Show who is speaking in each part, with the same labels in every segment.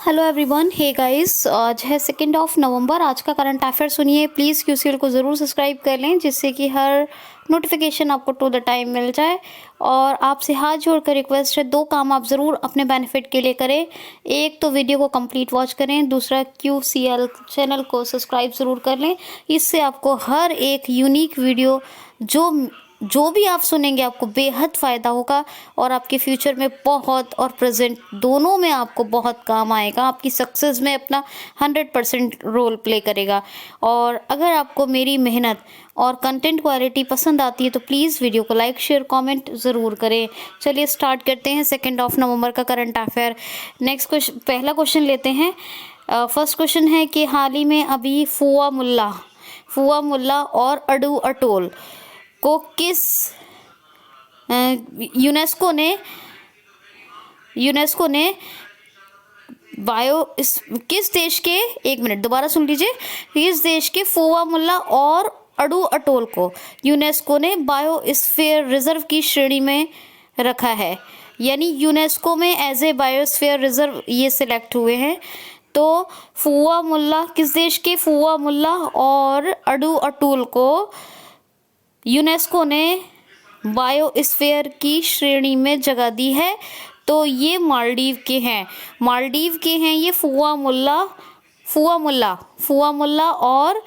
Speaker 1: Hello everyone, hey guys, आज है 2 नवंबर। आज का करंट अफेयर सुनिए प्लीज़। क्यूसीएल को ज़रूर सब्सक्राइब कर लें जिससे कि हर नोटिफिकेशन आपको टू द टाइम मिल जाए। और आपसे हाथ जोड़कर रिक्वेस्ट है, 2 काम आप ज़रूर अपने बेनिफिट के लिए करें। एक तो वीडियो को कंप्लीट वॉच करें, दूसरा क्यूसीएल चैनल को सब्सक्राइब ज़रूर कर लें। इससे आपको हर एक यूनिक वीडियो जो भी आप सुनेंगे आपको बेहद फ़ायदा होगा और आपके फ्यूचर में बहुत और प्रेजेंट दोनों में आपको बहुत काम आएगा। आपकी सक्सेस में अपना 100% रोल प्ले करेगा। और अगर आपको मेरी मेहनत और कंटेंट क्वालिटी पसंद आती है तो प्लीज़ वीडियो को लाइक शेयर कमेंट ज़रूर करें। चलिए स्टार्ट करते हैं 2 नवंबर का करंट अफेयर। नेक्स्ट क्वेश्चन, पहला क्वेश्चन लेते हैं। फर्स्ट क्वेश्चन है कि हाल ही में अभी फुआ मुल्ला और अडू अटोल को यूनेस्को ने किस देश के, एक मिनट दोबारा सुन लीजिए, किस देश के फुआ मुल्ला और अडू अटोल को यूनेस्को ने बायोस्फीयर रिजर्व की श्रेणी में रखा है। यानी यूनेस्को में एज ए बायोस्फीयर रिजर्व ये सिलेक्ट हुए हैं। तो फुआ मुल्ला, किस देश के फुआ मुल्ला और अडू अटोल को यूनेस्को ने बायोस्फीयर की श्रेणी में जगह दी है। तो ये मालदीव के हैं ये फुआ मुल्ला और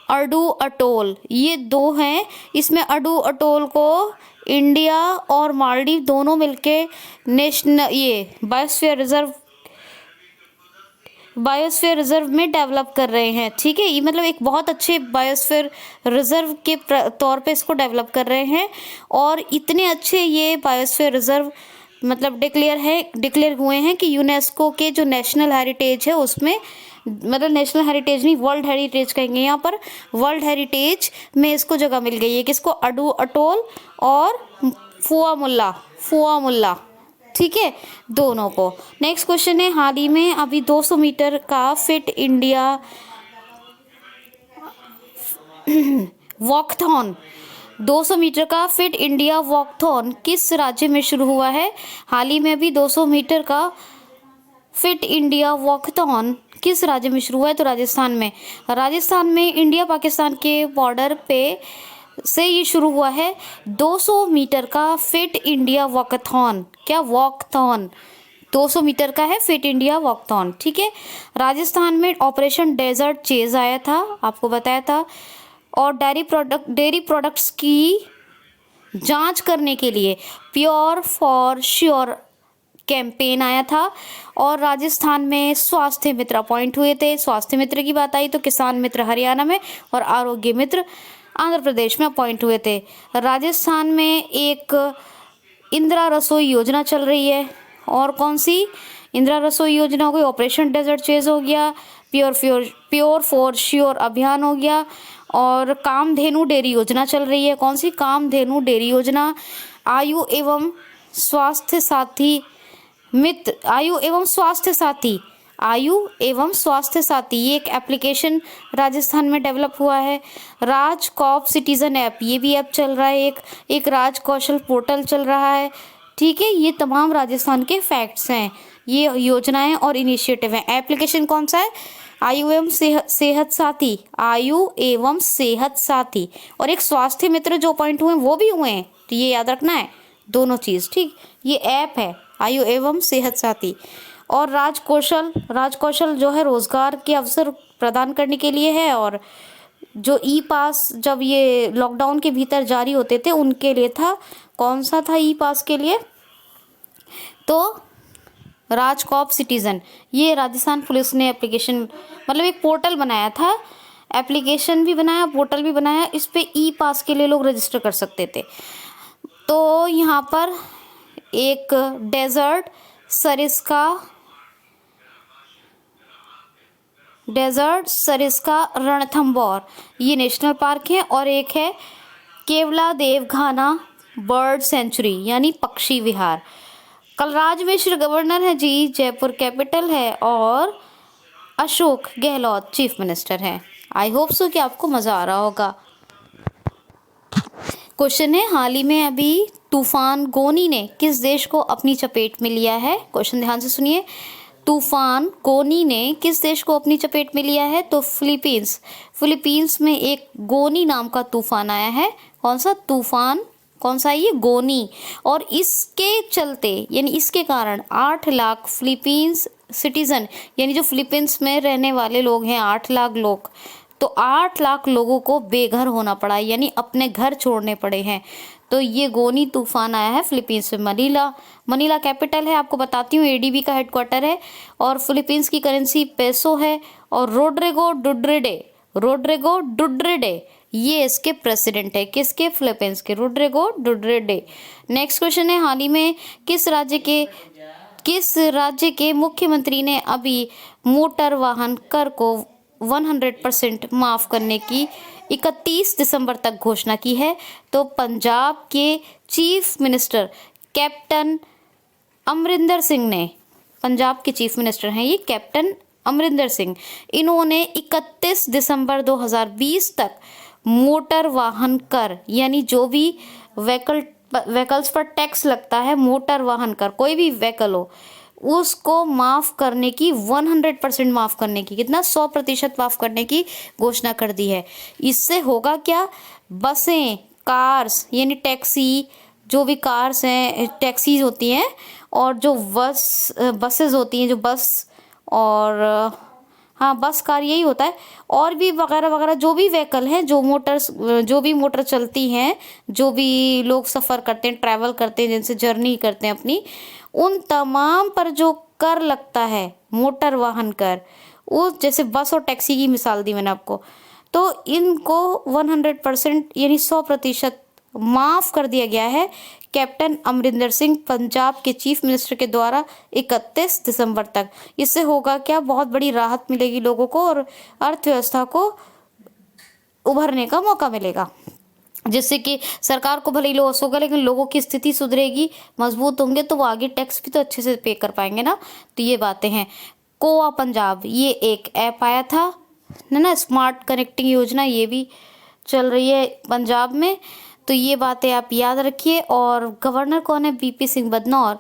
Speaker 1: अडू अटोल, ये 2 हैं। इसमें अडू अटोल को इंडिया और मालदीव दोनों मिलके नेशनल ये बायोस्फीयर रिजर्व में डेवलप कर रहे हैं। ठीक है, ये मतलब एक बहुत अच्छे बायोस्फीयर रिजर्व के तौर पे इसको डेवलप कर रहे हैं। और इतने अच्छे ये बायोस्फीयर रिजर्व मतलब डिक्लेयर हुए हैं कि यूनेस्को के जो नेशनल हेरिटेज है उसमें, मतलब नेशनल हेरिटेज नहीं, वर्ल्ड हेरिटेज कहेंगे यहाँ पर, वर्ल्ड हेरिटेज में इसको जगह मिल गई है। किसको? अडू अटोल और फुआ मुल्ला, ठीक है, दोनों को। नेक्स्ट क्वेश्चन है, हाल ही में अभी 200 मीटर का फिट इंडिया वॉकथॉन 200 मीटर का फिट इंडिया वॉकथॉन किस राज्य में शुरू हुआ है? हाल ही में अभी 200 मीटर का फिट इंडिया वॉकथॉन किस राज्य में शुरू हुआ है? तो राजस्थान में इंडिया पाकिस्तान के बॉर्डर पे से ये शुरू हुआ है 200 मीटर का फिट इंडिया वॉकथॉन। क्या? वॉकथॉन 200 मीटर का है फिट इंडिया वॉकथॉन, ठीक है। राजस्थान में ऑपरेशन डेजर्ट चेज आया था, आपको बताया था। और डेयरी प्रोडक्ट्स की जांच करने के लिए प्योर फॉर श्योर कैंपेन आया था। और राजस्थान में स्वास्थ्य मित्र अपॉइंट हुए थे। स्वास्थ्य मित्र की बात आई तो किसान मित्र हरियाणा में और आरोग्य मित्र आंध्र प्रदेश में अपॉइंट हुए थे। राजस्थान में एक इंदिरा रसोई योजना चल रही है। और कौन सी इंदिरा रसोई योजना हो गई? ऑपरेशन डेजर्ट चेज हो गया, प्योर फॉर श्योर अभियान हो गया। और कामधेनु डेयरी योजना चल रही है। कौन सी? कामधेनु डेयरी योजना। आयु एवं स्वास्थ्य साथी ये एक एप्लीकेशन राजस्थान में डेवलप हुआ है। राजकॉप सिटीजन ऐप, ये भी ऐप चल रहा है। एक राज कौशल पोर्टल चल रहा है, ठीक है। ये तमाम राजस्थान के फैक्ट्स हैं, ये योजनाएं और इनिशिएटिव हैं। एप्लीकेशन कौन सा है? आयु एवं सेहत साथी। और एक स्वास्थ्य मित्र जो अपॉइंट हुए वो भी हुए हैं, तो ये याद रखना है दोनों चीज़, ठीक। ये ऐप है आयु एवं सेहत साथी। और राजकौशल जो है रोजगार के अवसर प्रदान करने के लिए है। और जो ई पास जब ये लॉकडाउन के भीतर जारी होते थे उनके लिए था। कौन सा था ई पास के लिए? तो राजकॉप सिटीजन, ये राजस्थान पुलिस ने एप्लीकेशन मतलब एक पोर्टल बनाया था, एप्लीकेशन भी बनाया, पोर्टल भी बनाया। इस पे ई पास के लिए लोग रजिस्टर कर सकते थे। तो यहाँ पर एक डेजर्ट सरिस्का रणथंबोर ये नेशनल पार्क है। और एक है केवला देवघाना बर्ड सेंचुरी यानी पक्षी विहार। कलराज मिश्र गवर्नर है जी, जयपुर कैपिटल है। और अशोक गहलोत चीफ मिनिस्टर है। आई होप सो कि आपको मज़ा आ रहा होगा। क्वेश्चन है, हाल ही में अभी तूफान गोनी ने किस देश को अपनी चपेट में लिया है? क्वेश्चन ध्यान से सुनिए। तूफान गोनी ने किस देश को अपनी चपेट में लिया है? तो फिलीपींस। फिलीपींस में एक गोनी नाम का तूफान आया है। कौन सा तूफान? कौन सा? ये गोनी। और इसके चलते यानी इसके कारण 8 लाख फिलीपींस सिटीजन यानी जो फिलीपींस में रहने वाले लोग हैं 8 लाख लोग, तो 8 लाख लोगों को बेघर होना पड़ा यानी अपने घर छोड़ने पड़े हैं। तो ये गोनी तूफान आया है फिलीपींस में। मनीला कैपिटल है, आपको बताती हूँ, एडीबी का हेडक्वार्टर है और फिलीपींस की करेंसी पेसो है। और रोड्रिगो डुटर्डे ये इसके प्रेसिडेंट है। किसके? फिलीपींस के, रोड्रिगो डुटर्डे। नेक्स्ट क्वेश्चन है, हाल ही में किस राज्य के मुख्यमंत्री ने अभी मोटर वाहन कर को 100% माफ करने की 31 दिसंबर तक घोषणा की है? तो पंजाब के chief minister captain Amarinder Singh ने, पंजाब के चीफ मिनिस्टर हैं ये कैप्टन अमरिंदर सिंह, इन्होंने 31 दिसंबर 2020 तक मोटर वाहन कर यानी जो भी व्हीकल्स पर टैक्स लगता है, मोटर वाहन कर कोई भी व्हीकल हो उसको माफ करने की 100% माफ करने की, कितना? 100% माफ करने की घोषणा कर दी है। इससे होगा क्या? बसें, कार्स यानी टैक्सी, जो भी कार्स हैं, टैक्सीज होती हैं, और जो बसेस होती हैं, जो बस और हाँ बस कार यही होता है, और भी वगैरह वगैरह जो भी व्हीकल हैं, जो भी मोटर चलती हैं, जो भी लोग सफ़र करते हैं, ट्रैवल करते हैं, जिनसे जर्नी करते हैं अपनी, उन तमाम पर जो कर लगता है, मोटर वाहन कर, वो जैसे बस और टैक्सी की मिसाल दी मैंने आपको, तो इनको 100% यानी 100% माफ़ कर दिया गया है कैप्टन अमरिंदर सिंह पंजाब के चीफ मिनिस्टर के द्वारा 31 दिसंबर तक। इससे होगा क्या? बहुत बड़ी राहत मिलेगी लोगों को और अर्थव्यवस्था को उभरने का मौका मिलेगा, जिससे कि सरकार को भले ही लॉस होगा लेकिन लोगों की स्थिति सुधरेगी, मजबूत होंगे तो वो आगे टैक्स भी तो अच्छे से पे कर पाएंगे ना। तो ये बातें हैं। कोआ पंजाब ये एक ऐप आया था ना, स्मार्ट कनेक्टिंग योजना, ये भी चल रही है पंजाब में। तो ये बातें आप याद रखिए। और गवर्नर कौन है? बीपी सिंह बदनौर।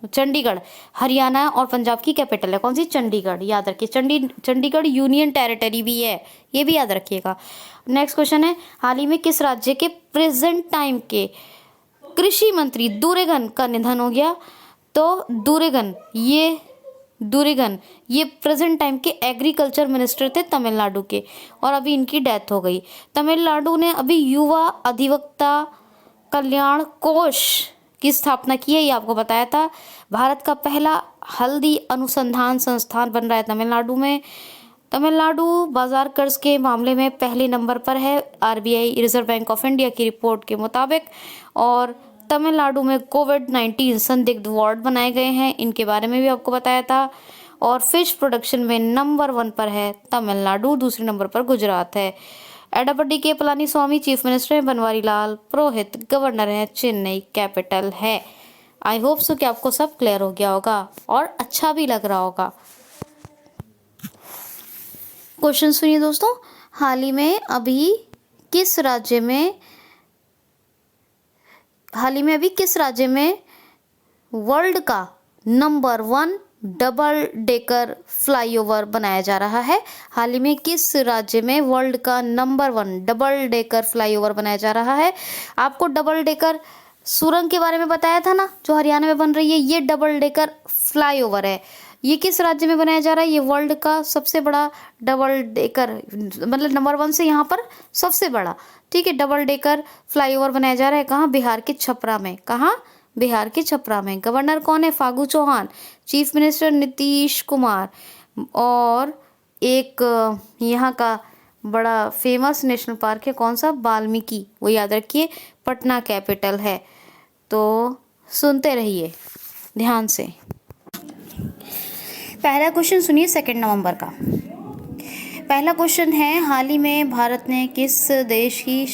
Speaker 1: चंडीगढ़ हरियाणा और पंजाब की कैपिटल है। कौन सी? चंडीगढ़, याद रखिए। चंडीगढ़ यूनियन टेरिटरी भी है, ये भी याद रखिएगा। नेक्स्ट क्वेश्चन है, हाल ही में किस राज्य के प्रेजेंट टाइम के कृषि मंत्री दुर्गन का निधन हो गया? तो दुर्गन ये प्रेजेंट टाइम के एग्रीकल्चर मिनिस्टर थे तमिलनाडु के, और अभी इनकी डेथ हो गई। तमिलनाडु ने अभी युवा अधिवक्ता कल्याण कोष की स्थापना की है, ये आपको बताया था। भारत का पहला हल्दी अनुसंधान संस्थान बन रहा है तमिलनाडु में। तमिलनाडु बाजार कर्ज के मामले में पहले नंबर पर है RBI, reserve bank of India की रिपोर्ट के मुताबिक। और तमिलनाडु में कोविड-19 संदिग्ध वार्ड बनाए गए हैं, इनके बारे में भी आपको बताया था। और फिश प्रोडक्शन में नंबर 1 पर है तमिलनाडु, दूसरे नंबर पर गुजरात है। एडप्पाडी के पलानीस्वामी चीफ मिनिस्टर हैं, बनवारी लाल पुरोहित गवर्नर हैं, चेन्नई कैपिटल है। आई होप सो कि आपको सब क्लियर हो गया होगा और अच्छा भी लग रहा होगा। क्वेश्चन सुनिए दोस्तों, हाल ही में अभी किस राज्य में वर्ल्ड का नंबर 1 डबल डेकर फ्लाईओवर बनाया जा रहा है? हाल ही में किस राज्य में वर्ल्ड का नंबर 1 डबल डेकर फ्लाईओवर बनाया जा रहा है? आपको डबल डेकर सुरंग के बारे में बताया था ना, जो हरियाणा में बन रही है, ये डबल डेकर फ्लाईओवर है। ये किस राज्य में बनाया जा रहा है? ये वर्ल्ड का सबसे बड़ा डबल डेकर, मतलब नंबर 1 से यहाँ पर सबसे बड़ा, ठीक है, डबल डेकर फ्लाईओवर बनाया जा रहा है। कहाँ? बिहार के छपरा में। कहाँ? बिहार के छपरा में। गवर्नर कौन है? फागू चौहान। Chief minister Nitish Kumar. और एक यहाँ का बड़ा फेमस नेशनल पार्क है, कौन सा? वाल्मीकि, वो याद रखिए, पटना कैपिटल है। तो सुनते रहिए ध्यान से। पहला क्वेश्चन सुनिए 2 नवंबर का। पहला क्वेश्चन है, हाल ही में भारत ने किस देश की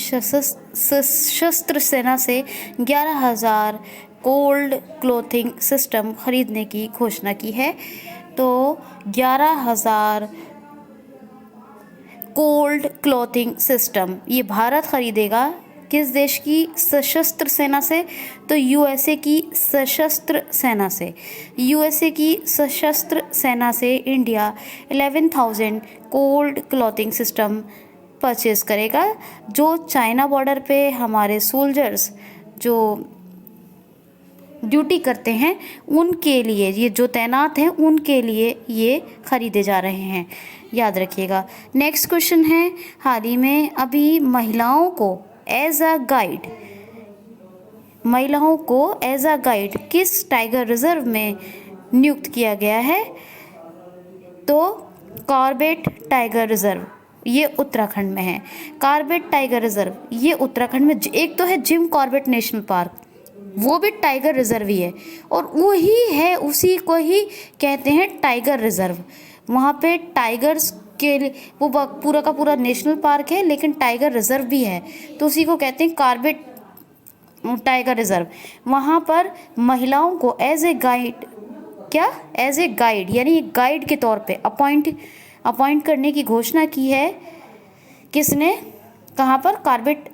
Speaker 1: सशस्त्र सेना से 11,000 कोल्ड क्लोथिंग सिस्टम खरीदने की घोषणा की है? तो 11,000 कोल्ड क्लोथिंग सिस्टम ये भारत खरीदेगा किस देश की सशस्त्र सेना से? तो यूएसए की सशस्त्र सेना से। यूएसए की सशस्त्र सेना से India 11,000 cold clothing system purchase करेगा, जो चाइना बॉर्डर पे हमारे सोल्जर्स जो ड्यूटी करते हैं उनके लिए, ये जो तैनात हैं उनके लिए ये खरीदे जा रहे हैं, याद रखिएगा। नेक्स्ट क्वेश्चन है, हाल ही में अभी महिलाओं को एज अ गाइड किस टाइगर रिजर्व में नियुक्त किया गया है? तो कॉर्बेट टाइगर रिजर्व, ये उत्तराखंड में है। कॉर्बेट टाइगर रिजर्व ये उत्तराखंड में, एक तो है जिम कॉर्बेट नेशनल पार्क, वो भी टाइगर रिजर्व ही है, और वही है, उसी को ही कहते हैं टाइगर रिजर्व। वहाँ पे टाइगर्स के लिए वो पूरा का पूरा नेशनल पार्क है, लेकिन टाइगर रिजर्व भी है, तो उसी को कहते हैं कॉर्बेट टाइगर रिजर्व। वहाँ पर महिलाओं को एज ए गाइड यानी गाइड के तौर पे अपॉइंट करने की घोषणा की है। किसने? कहाँ पर? कॉर्बेट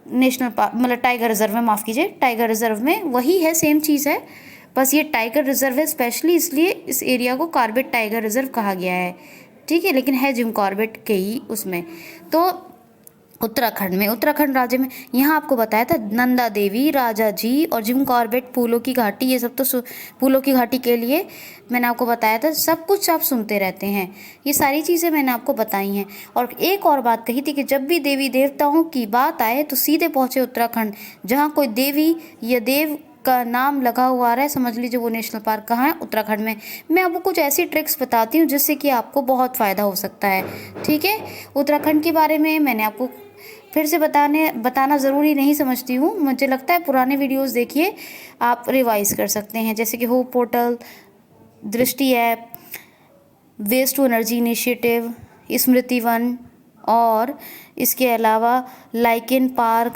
Speaker 1: नेशनल पार्क, मतलब टाइगर रिजर्व में, माफ़ कीजिए, टाइगर रिजर्व में वही है, सेम चीज़ है, बस ये टाइगर रिजर्व है स्पेशली, इसलिए इस एरिया को कॉर्बेट टाइगर रिजर्व कहा गया है, ठीक है, लेकिन है जिम कॉर्बेट के ही उसमें। तो उत्तराखंड राज्य में, यहाँ आपको बताया था नंदा देवी, राजा जी और जिम कॉर्बेट, फूलों की घाटी, ये सब तो फूलों की घाटी के लिए मैंने आपको बताया था। सब कुछ आप सुनते रहते हैं, ये सारी चीज़ें मैंने आपको बताई हैं। और एक और बात कही थी कि जब भी देवी देवताओं की बात आए तो सीधे पहुँचे उत्तराखंड, जहाँ कोई देवी या देव का नाम लगा हुआ आ रहा है, समझ लीजिए वो नेशनल पार्क कहाँ है? उत्तराखंड में। मैं आपको कुछ ऐसी ट्रिक्स बताती हूँ जिससे कि आपको बहुत फ़ायदा हो सकता है, ठीक है। उत्तराखंड के बारे में मैंने आपको फिर से बताना ज़रूरी नहीं समझती हूँ, मुझे लगता है पुराने वीडियोस देखिए, आप रिवाइज कर सकते हैं, जैसे कि hope portal, Drishti app, waste to energy initiative, Smriti Van, और इसके अलावा lichen park,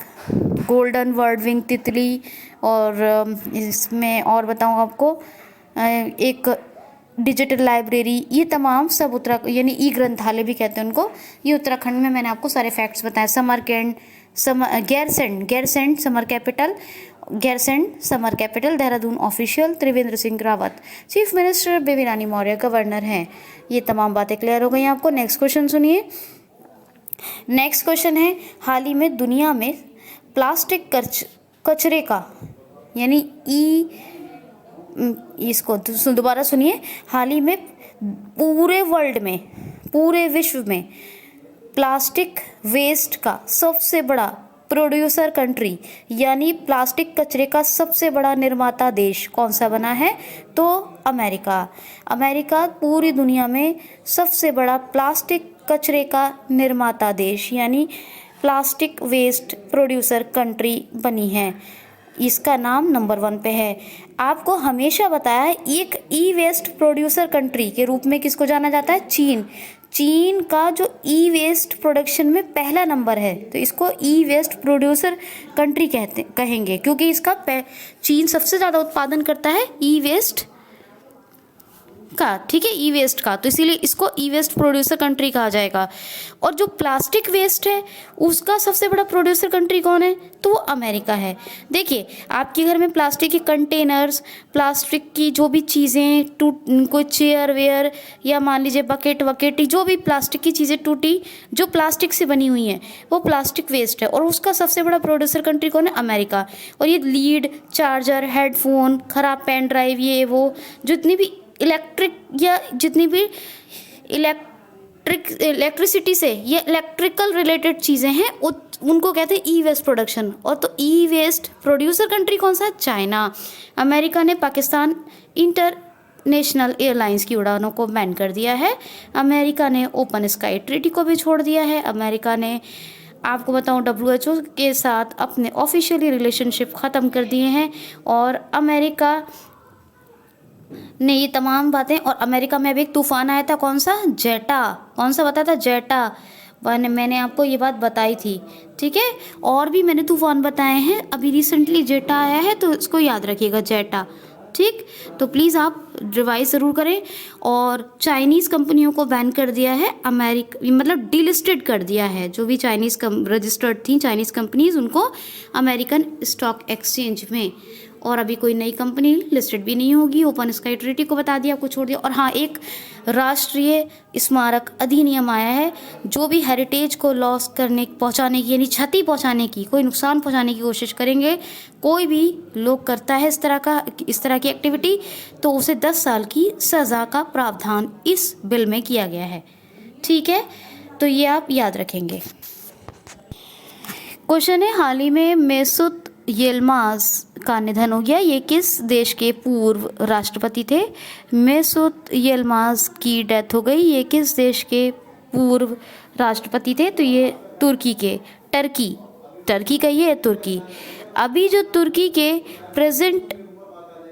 Speaker 1: golden bird wing तितली, और इसमें और बताऊँ आपको एक डिजिटल लाइब्रेरी, ये तमाम सब यानी ई ग्रंथालय भी कहते हैं उनको, ये उत्तराखंड में मैंने आपको सारे फैक्ट्स बताए। Gairsain summer capital, Dehradun official, Trivendra Singh Rawat chief minister, Baby Rani Maurya governor हैं। ये तमाम बातें क्लियर हो गई आपको। नेक्स्ट क्वेश्चन सुनिए। नेक्स्ट क्वेश्चन है, हाल ही में दुनिया में प्लास्टिक कचरे का यानी इसको दोबारा सुनिए, हाल ही में पूरे विश्व में प्लास्टिक वेस्ट का सबसे बड़ा प्रोड्यूसर कंट्री यानी प्लास्टिक कचरे का सबसे बड़ा निर्माता देश कौन सा बना है? तो अमेरिका पूरी दुनिया में सबसे बड़ा प्लास्टिक कचरे का निर्माता देश यानी प्लास्टिक वेस्ट प्रोड्यूसर कंट्री बनी है। इसका नाम नंबर 1 पे है। आपको हमेशा बताया है, एक ई वेस्ट प्रोड्यूसर कंट्री के रूप में किसको जाना जाता है? चीन का जो ई वेस्ट प्रोडक्शन में पहला नंबर है, तो इसको ई वेस्ट प्रोड्यूसर कंट्री कहेंगे, क्योंकि इसका चीन सबसे ज़्यादा उत्पादन करता है ई वेस्ट का, ठीक है, ई वेस्ट का, तो इसीलिए इसको ई वेस्ट प्रोड्यूसर कंट्री कहा जाएगा। और जो प्लास्टिक वेस्ट है उसका सबसे बड़ा प्रोड्यूसर कंट्री कौन है? तो वो अमेरिका है। देखिए, आपके घर में प्लास्टिक के कंटेनर्स, प्लास्टिक की जो भी चीज़ें कोई चेयर वेयर या मान लीजिए बकेट वकेट, जो भी प्लास्टिक की चीज़ें टूटी जो प्लास्टिक से बनी हुई हैं वो प्लास्टिक वेस्ट है, और उसका सबसे बड़ा प्रोड्यूसर कंट्री कौन है? अमेरिका। और ये लीड, चार्जर, हेडफोन, खराब पेन ड्राइव, ये वो जितनी भी जितनी भी इलेक्ट्रिसिटी से ये इलेक्ट्रिकल रिलेटेड चीज़ें हैं उनको कहते हैं ई वेस्ट प्रोडक्शन। और तो ई वेस्ट प्रोड्यूसर कंट्री कौन सा है? चाइना। अमेरिका ने पाकिस्तान इंटरनेशनल एयरलाइंस की उड़ानों को बैन कर दिया है। अमेरिका ने ओपन स्काई ट्रीटी को भी छोड़ दिया है। अमेरिका ने, आपको बताऊं, WHO के साथ अपने ऑफिशियली रिलेशनशिप ख़त्म कर दिए हैं। और अमेरिका ने ये तमाम बातें, और अमेरिका में अभी एक तूफान आया था, कौन सा? जेटा। कौन सा बताया था? जेटा। मैंने आपको ये बात बताई थी, ठीक है। और भी मैंने तूफान बताए हैं, अभी रिसेंटली जेटा आया है, तो इसको याद रखिएगा, जेटा, ठीक, तो प्लीज़ आप रिवाइज ज़रूर करें। और चाइनीज़ कंपनियों को बैन कर दिया है मतलब डिलिस्टेड कर दिया है। जो भी चाइनीज़ रजिस्टर्ड थी चाइनीज़ कंपनीज, उनको अमेरिकन स्टॉक एक्सचेंज में, और अभी कोई नई कंपनी लिस्टेड भी नहीं होगी। ओपन स्काई ट्रीटी को बता दिया, आपको छोड़ दिया। और हाँ, एक राष्ट्रीय स्मारक अधिनियम आया है, जो भी हेरिटेज को लॉस पहुंचाने की, यानी क्षति पहुंचाने की, कोई नुकसान पहुंचाने की कोशिश करेंगे, कोई भी लोग करता है इस तरह की एक्टिविटी, तो उसे 10 साल की सज़ा का प्रावधान इस बिल में किया गया है। ठीक है, तो ये आप याद रखेंगे। क्वेश्चन है, हाल ही में मेसूत यिल्माज़ का निधन हो गया। ये किस देश के पूर्व राष्ट्रपति थे? मेसूत यिल्माज़ की डेथ हो गई। ये किस देश के पूर्व राष्ट्रपति थे? तो ये तुर्की के, टर्की का, ये तुर्की। अभी जो तुर्की के प्रेजेंट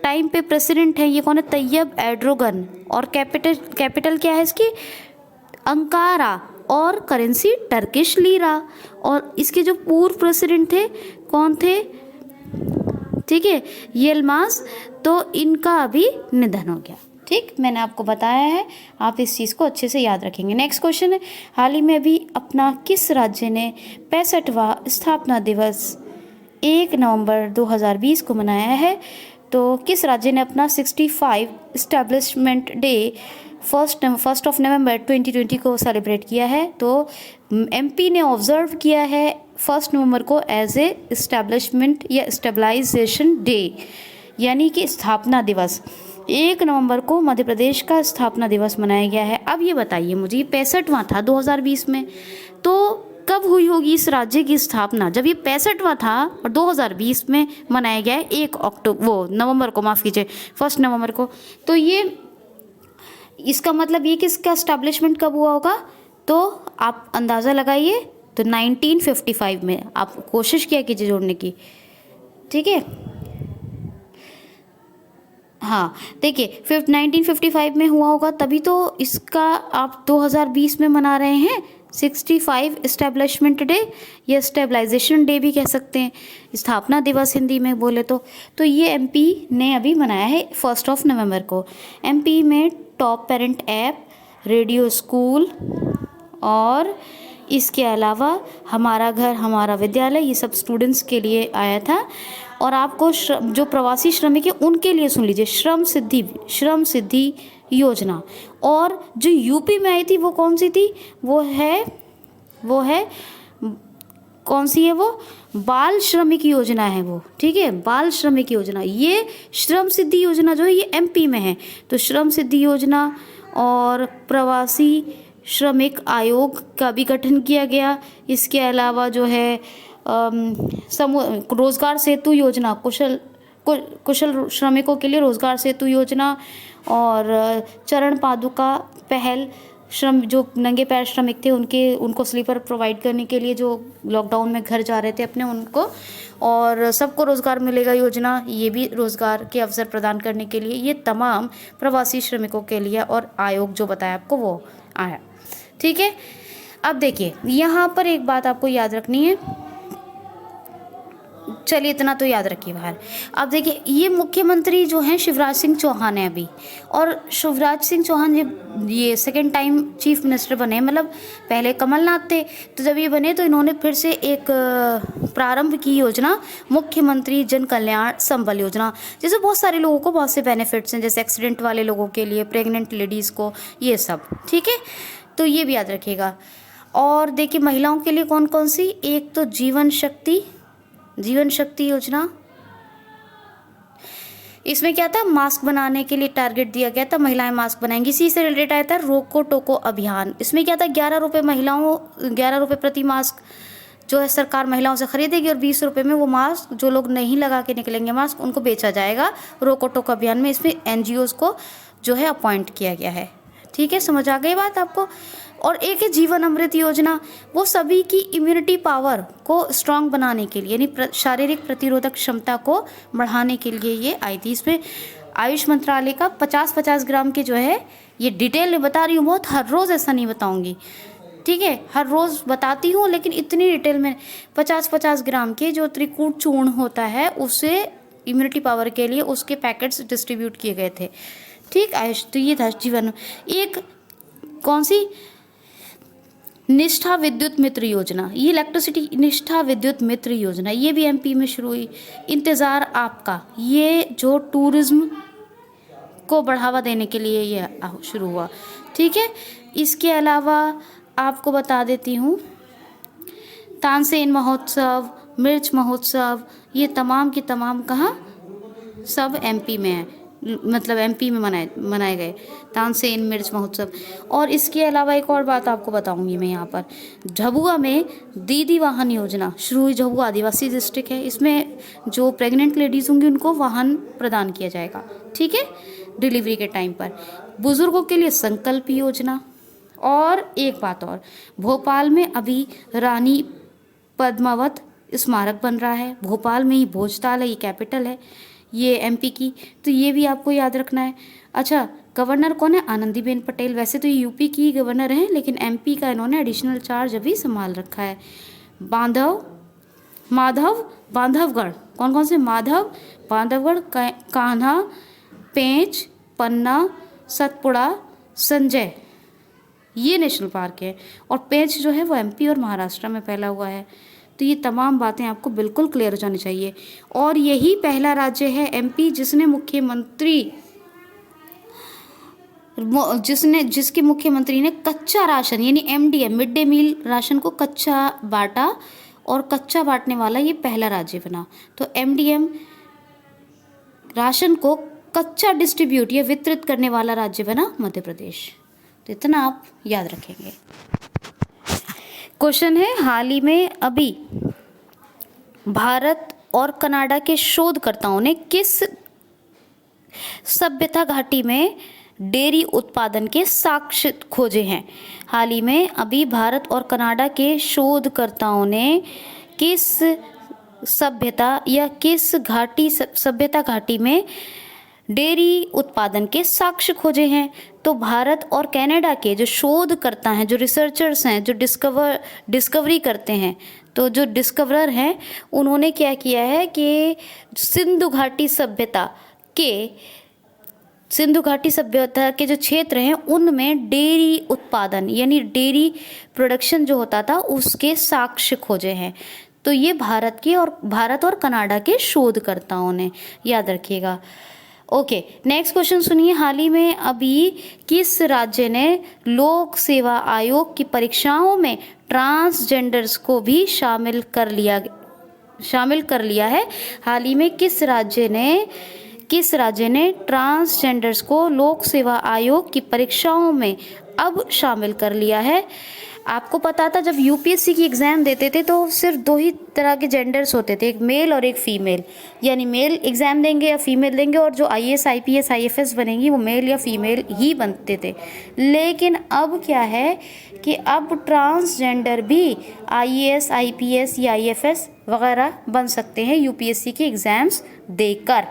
Speaker 1: टाइम पे प्रेसिडेंट है, ये कौन है? तैयब एर्डोगन। और कैपिटल क्या है इसकी? अंकारा। और करेंसी टर्किश लीरा। और इसके जो पूर्व प्रेसिडेंट थे, कौन थे? ठीक है, यिल्माज़। तो इनका अभी निधन हो गया। ठीक, मैंने आपको बताया है, आप इस चीज़ को अच्छे से याद रखेंगे। नेक्स्ट क्वेश्चन है, हाल ही में भी अपना किस राज्य ने 65वां स्थापना दिवस 1 नवंबर 2020 को मनाया है? तो किस राज्य ने अपना 65 इस्टेब्लिशमेंट डे 1 नवंबर 2020 को सेलिब्रेट किया है? तो एमपी ने ऑब्जर्व किया है 1 नवंबर को एज ए इस्टेब्लिशमेंट या स्टेबलाइजेशन डे, यानी कि स्थापना दिवस। 1 नवंबर को मध्य प्रदेश का स्थापना दिवस मनाया गया है। अब ये बताइए मुझे, 65वां था 2020 में, तो कब हुई होगी इस राज्य की स्थापना? जब ये 65वां था और 2020 में मनाया गया है 1 नवंबर को, माफ़ कीजिए 1 नवंबर को। तो ये इसका मतलब ये कि इसका एस्टैब्लिशमेंट कब हुआ होगा? तो आप अंदाज़ा लगाइए। तो 1955 में। आप कोशिश किया कीजिए जोड़ने की। ठीक है, हाँ, देखिए 1955 में हुआ होगा, तभी तो इसका आप 2020 में मना रहे हैं 65 इस्टेब्लिशमेंट डे, या स्टेबलाइजेशन डे भी कह सकते हैं, स्थापना दिवस हिंदी में बोले तो ये एमपी ने अभी मनाया है 1 नवंबर को। एमपी में top parent app, radio school, और इसके अलावा हमारा घर हमारा विद्यालय, ये सब स्टूडेंट्स के लिए आया था। और आपको जो प्रवासी श्रमिक है उनके लिए सुन लीजिए, श्रम सिद्धि योजना। और जो यूपी में आई थी वो कौन सी थी? वो है कौन सी है? वो बाल श्रमिक योजना है वो। ठीक है, बाल श्रमिक योजना। ये श्रम सिद्धि योजना जो है ये एमपी में है। तो श्रम सिद्धि योजना और प्रवासी श्रमिक आयोग का भी गठन किया गया। इसके अलावा जो है रोजगार सेतु योजना, कुशल श्रमिकों के लिए रोजगार सेतु योजना, और चरण पादुका पहल, जो नंगे पैर श्रमिक थे उनको स्लीपर प्रोवाइड करने के लिए, जो लॉकडाउन में घर जा रहे थे अपने उनको, और सबको रोज़गार मिलेगा योजना, ये भी रोज़गार के अवसर प्रदान करने के लिए, ये तमाम प्रवासी श्रमिकों के लिए। और आयोग जो बताया आपको वो आया। ठीक है, अब देखिए यहाँ पर एक बात आपको याद रखनी है। चलिए इतना तो याद रखिए बाहर। अब देखिए ये मुख्यमंत्री जो हैं शिवराज सिंह चौहान है अभी, और शिवराज सिंह चौहान ये सेकंड टाइम चीफ मिनिस्टर बने। मतलब पहले कमलनाथ थे, तो जब ये बने तो इन्होंने फिर से एक प्रारंभ की योजना, मुख्यमंत्री जन कल्याण संबल योजना, जैसे बहुत सारे लोगों को बहुत से बेनिफिट्स हैं, जैसे एक्सीडेंट वाले लोगों के लिए, प्रेग्नेंट लेडीज़ को, ये सब। ठीक है, तो ये भी याद रखिएगा। और देखिए महिलाओं के लिए कौन कौन सी, एक तो जीवन शक्ति योजना। इसमें क्या था, मास्क बनाने के लिए टारगेट दिया गया था, महिलाएं मास्क बनाएंगी। इसी से रिलेटेड आया था रोको टोको अभियान। इसमें क्या था, 11 रुपये प्रति मास्क जो है सरकार महिलाओं से खरीदेगी, और 20 रुपये में वो मास्क जो लोग नहीं लगा के निकलेंगे मास्क उनको बेचा जाएगा रोको टोको अभियान में। इसमें NGOs को जो है अपॉइंट किया गया है। ठीक है, समझ आ गई बात आपको। और एक है जीवन अमृत योजना, वो सभी की इम्यूनिटी पावर को स्ट्रांग बनाने के लिए, यानी शारीरिक प्रतिरोधक क्षमता को बढ़ाने के लिए ये आई थी। इसमें आयुष मंत्रालय का 50-50 ग्राम के जो है, ये डिटेल में बता रही हूँ बहुत, हर रोज़ ऐसा नहीं बताऊँगी। ठीक है, हर रोज़ बताती हूँ लेकिन इतनी डिटेल में 50-50 ग्राम के जो त्रिकूट चूर्ण होता है उसे इम्यूनिटी पावर के लिए उसके पैकेट्स डिस्ट्रीब्यूट किए गए थे। ठीक आयुष, तो ये था जीवन। एक कौन सी, निष्ठा विद्युत मित्र योजना, ये इलेक्ट्रिसिटी निष्ठा विद्युत मित्र योजना, ये भी एमपी में शुरू हुई। इंतज़ार आपका, ये जो टूरिज्म को बढ़ावा देने के लिए ये शुरू हुआ। ठीक है, इसके अलावा आपको बता देती हूँ तानसेन महोत्सव, मिर्च महोत्सव, ये तमाम की तमाम कहाँ, सब एमपी में है, मतलब एमपी में मनाए गए तानसेन मिर्च महोत्सव। और इसके अलावा एक और बात आपको बताऊंगी मैं यहाँ पर, झबुआ में दीदी वाहन योजना शुरू हुई। झबुआ आदिवासी डिस्ट्रिक्ट है, इसमें जो प्रेग्नेंट लेडीज़ होंगी उनको वाहन प्रदान किया जाएगा। ठीक है, डिलीवरी के टाइम पर। बुजुर्गों के लिए संकल्प योजना। और एक बात और, भोपाल में अभी रानी पद्मावत स्मारक बन रहा है, भोपाल में ही भोजताल है, ये कैपिटल है ये एमपी की, तो ये भी आपको याद रखना है। अच्छा, गवर्नर कौन है, आनंदीबेन पटेल। वैसे तो ये यूपी की गवर्नर हैं, लेकिन एमपी का इन्होंने एडिशनल चार्ज अभी संभाल रखा है। बांधवगढ़, कौन कौन से, माधव, बांधवगढ़, कान्हा, पेंच, पन्ना, सतपुड़ा, संजय, ये नेशनल पार्क है। और पेंच जो है वो एमपी और महाराष्ट्र में फैला हुआ है। तो ये तमाम बातें आपको बिल्कुल क्लियर हो जानी चाहिए। और यही पहला राज्य है एमपी जिसके मुख्यमंत्री ने कच्चा राशन यानी एमडीएम, मिड डे मील राशन को कच्चा बांटा, और कच्चा बांटने वाला ये पहला राज्य बना। तो एमडीएम राशन को कच्चा डिस्ट्रीब्यूट या वितरित करने वाला राज्य बना मध्य प्रदेश। तो इतना आप याद रखेंगे। क्वेश्चन है, हाल ही में अभी भारत और कनाडा के शोधकर्ताओं ने किस सभ्यता घाटी में डेयरी उत्पादन के साक्ष्य खोजे हैं? हाल ही में अभी भारत और कनाडा के शोधकर्ताओं ने किस सभ्यता या किस सभ्यता घाटी में डेयरी उत्पादन के साक्ष्य खोजे हैं? तो भारत और कनाडा के जो शोधकर्ता हैं, जो रिसर्चर्स हैं, जो डिस्कवरी करते हैं, तो जो डिस्कवरर हैं, उन्होंने क्या किया है कि सिंधु घाटी सभ्यता के जो क्षेत्र हैं उनमें डेयरी उत्पादन यानी डेयरी प्रोडक्शन जो होता था उसके साक्ष्य खोजे हैं। तो ये भारत और कनाडा के शोधकर्ताओं ने, याद रखिएगा। ओके, नेक्स्ट क्वेश्चन सुनिए। हाल ही में अभी किस राज्य ने लोक सेवा आयोग की परीक्षाओं में ट्रांसजेंडर्स को भी शामिल कर लिया है? हाल ही में किस राज्य ने ट्रांसजेंडर्स को लोक सेवा आयोग की परीक्षाओं में अब शामिल कर लिया है? आपको पता था जब यूपीएससी की एग्ज़ाम देते थे तो सिर्फ 2 ही तरह के जेंडर्स होते थे, एक मेल और एक फीमेल, यानी मेल एग्ज़ाम देंगे या फीमेल देंगे, और जो आईएएस आईपीएस आईएफएस बनेंगी वो मेल या फीमेल ही बनते थे। लेकिन अब क्या है कि अब ट्रांसजेंडर भी आईएएस आईपीएस या आईएफएस वगैरह बन सकते हैं यूपीएससी के एग्ज़ाम्स देकर।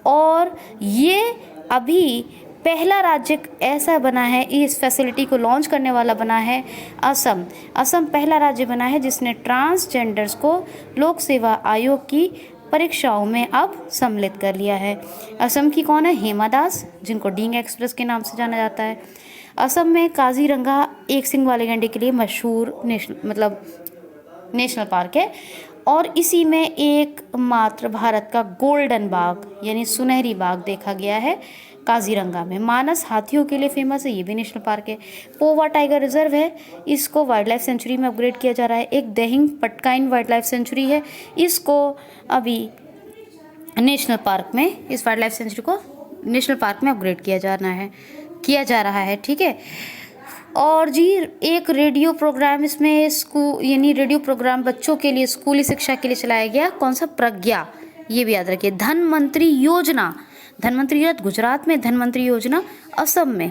Speaker 1: और ये अभी पहला राज्य ऐसा बना है, इस फैसिलिटी को लॉन्च करने वाला बना है असम। असम पहला राज्य बना है जिसने ट्रांसजेंडर्स को लोक सेवा आयोग की परीक्षाओं में अब सम्मिलित कर लिया है। असम की कौन है? हेमा दास, जिनको डींग एक्सप्रेस के नाम से जाना जाता है। असम में काजीरंगा एक सिंग वाले गैंडे के लिए मशहूर नेशनल पार्क है, और इसी में एकमात्र भारत का गोल्डन बाग यानी सुनहरी बाग देखा गया है काजीरंगा में। मानस हाथियों के लिए फेमस है, ये भी नेशनल पार्क है। पोवा टाइगर रिजर्व है, इसको वाइल्ड लाइफ सेंचुरी में अपग्रेड किया जा रहा है। एक दहिंग पटकाइन वाइल्ड लाइफ सेंचुरी है, इसको अभी नेशनल पार्क में, इस वाइल्ड लाइफ सेंचुरी को नेशनल पार्क में अपग्रेड किया जा रहा है। ठीक है। और जी एक रेडियो प्रोग्राम इसमें रेडियो प्रोग्राम बच्चों के लिए स्कूली शिक्षा के लिए चलाया गया, कौन सा? प्रज्ञा, ये भी याद रखिए। धनमंत्री योजना गुजरात में, धनमंत्री योजना असम में,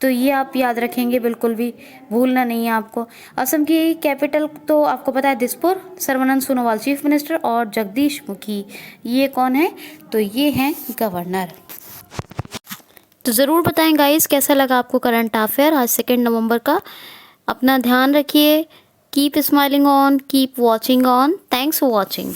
Speaker 1: तो ये आप याद रखेंगे, बिल्कुल भी भूलना नहीं है आपको। असम की कैपिटल तो आपको पता है दिसपुर, सर्बानंद सोनोवाल चीफ मिनिस्टर, और जगदीश मुखी ये कौन है? तो ये हैं गवर्नर। तो ज़रूर बताएं गाइस कैसा लगा आपको करंट अफेयर आज 2 नवंबर का। अपना ध्यान रखिए, keep smiling on, keep watching on. Thanks for watching.